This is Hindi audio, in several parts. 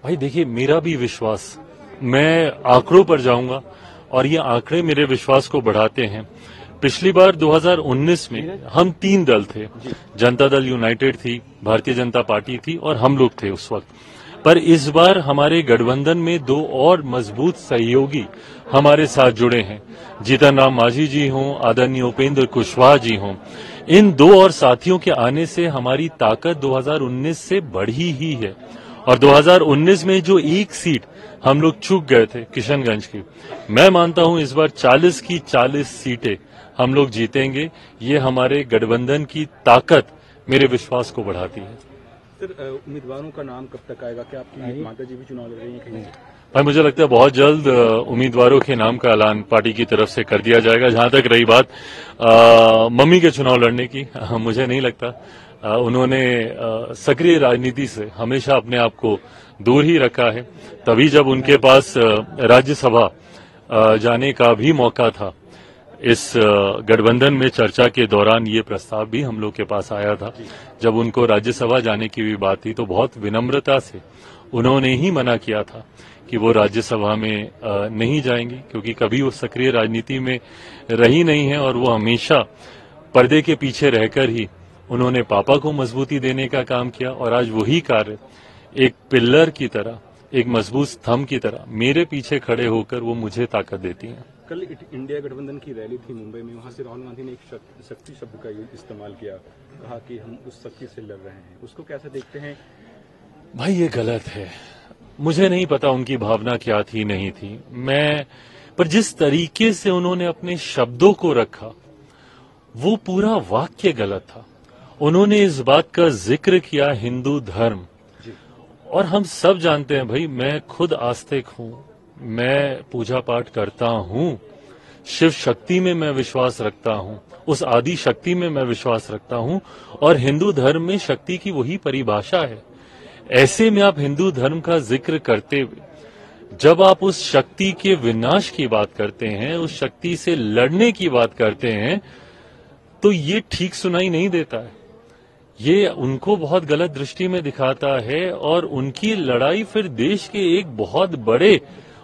भाई देखिए, मेरा भी विश्वास, मैं आंकड़ों पर जाऊंगा और ये आंकड़े मेरे विश्वास को बढ़ाते हैं। पिछली बार 2019 में हम 3 दल थे, जनता दल यूनाइटेड थी, भारतीय जनता पार्टी थी और हम लोग थे उस वक्त। पर इस बार हमारे गठबंधन में 2 और मजबूत सहयोगी हमारे साथ जुड़े हैं। जीतन राम मांझी जी हों, आदरणीय उपेंद्र कुशवाहा जी हों। इन 2 और साथियों के आने से हमारी ताकत 2019 से बढ़ी ही है। और 2019 में जो एक सीट हम लोग चूक गए थे किशनगंज की, मैं मानता हूं इस बार 40 की 40 सीटें हम लोग जीतेंगे। ये हमारे गठबंधन की ताकत मेरे विश्वास को बढ़ाती है। सर, उम्मीदवारों का नाम कब तक आएगा? क्या आपकी माता जी भी चुनाव लड़ रही हैं कहीं? भाई मुझे लगता है बहुत जल्द उम्मीदवारों के नाम का ऐलान पार्टी की तरफ से कर दिया जाएगा। जहां तक रही बात मम्मी के चुनाव लड़ने की, मुझे नहीं लगता। उन्होंने सक्रिय राजनीति से हमेशा अपने आप को दूर ही रखा है। तभी जब उनके पास राज्यसभा जाने का भी मौका था, इस गठबंधन में चर्चा के दौरान ये प्रस्ताव भी हम लोग के पास आया था। जब उनको राज्यसभा जाने की भी बात थी तो बहुत विनम्रता से उन्होंने ही मना किया था कि वो राज्यसभा में नहीं जाएंगी, क्योंकि कभी वो सक्रिय राजनीति में रही नहीं है और वो हमेशा पर्दे के पीछे रहकर ही उन्होंने पापा को मजबूती देने का काम किया। और आज वही कार्य एक पिल्लर की तरह, एक मजबूत स्तंभ की तरह मेरे पीछे खड़े होकर वो मुझे ताकत देती हैं। कल इंडिया गठबंधन की रैली थी मुंबई में, वहां से राहुल गांधी ने एक शक्ति शब्द का इस्तेमाल किया, कहा कि हम उस शक्ति से लड़ रहे हैं। उसको कैसे देखते हैं? भाई ये गलत है। मुझे नहीं पता उनकी भावना क्या थी नहीं थी, पर जिस तरीके से उन्होंने अपने शब्दों को रखा वो पूरा वाक्य गलत था। उन्होंने इस बात का जिक्र किया हिंदू धर्म, और हम सब जानते हैं भाई, मैं खुद आस्तिक हूं, मैं पूजा पाठ करता हूं, शिव शक्ति में मैं विश्वास रखता हूं, उस आदि शक्ति में मैं विश्वास रखता हूं, और हिंदू धर्म में शक्ति की वही परिभाषा है। ऐसे में आप हिंदू धर्म का जिक्र करते हुए जब आप उस शक्ति के विनाश की बात करते हैं, उस शक्ति से लड़ने की बात करते हैं, तो ये ठीक सुनाई नहीं देता है। ये उनको बहुत गलत दृष्टि में दिखाता है और उनकी लड़ाई फिर देश के एक बहुत बड़े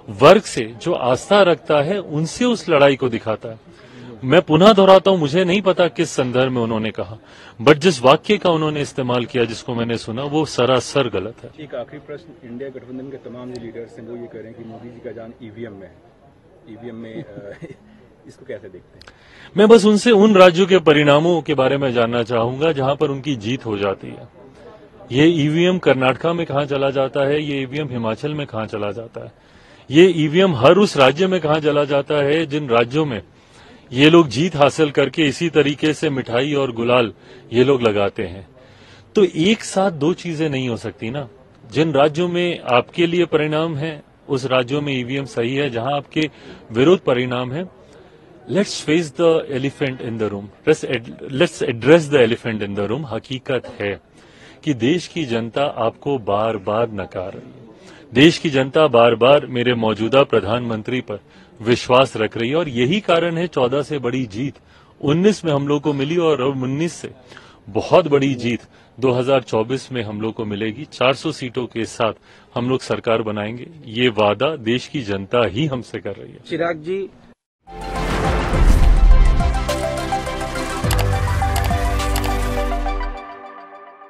वर्ग से जो आस्था रखता है उनसे उस लड़ाई को दिखाता है। मैं पुनः दोहराता हूं, मुझे नहीं पता किस संदर्भ में उन्होंने कहा, बट जिस वाक्य का उन्होंने इस्तेमाल किया, जिसको मैंने सुना, वो सरासर गलत है। एक आखिरी प्रश्न, इंडिया गठबंधन के तमाम जो लीडर्स हैं वो ये कह रहे हैं कि मोदी जी का जान ईवीएम में है। ईवीएम में इसको कैसे देखते हैं? मैं बस उनसे उन राज्यों के परिणामों के बारे में जानना चाहूंगा जहां पर उनकी जीत हो जाती है। ये ईवीएम कर्नाटका में कहां चला जाता है, ये ईवीएम हिमाचल में कहां चला जाता है, ये ईवीएम हर उस राज्य में कहां चला जाता है जिन राज्यों में ये लोग जीत हासिल करके इसी तरीके से मिठाई और गुलाल ये लोग लगाते हैं। तो एक साथ 2 चीजें नहीं हो सकती ना। जिन राज्यों में आपके लिए परिणाम है उस राज्यों में ईवीएम सही है, जहां आपके विरोध परिणाम है, let's face the elephant in the room, let's address the elephant in the room. हकीकत है कि देश की जनता आपको बार बार नकार रही है। देश की जनता बार बार मेरे मौजूदा प्रधानमंत्री पर विश्वास रख रही है, और यही कारण है 14 से बड़ी जीत 19 में हम लोग को मिली, और अब 19 से बहुत बड़ी जीत 2024 में हम लोग को मिलेगी। 400 सीटों के साथ हम लोग सरकार बनाएंगे। ये वादा देश की जनता ही हमसे कर रही है। चिराग जी,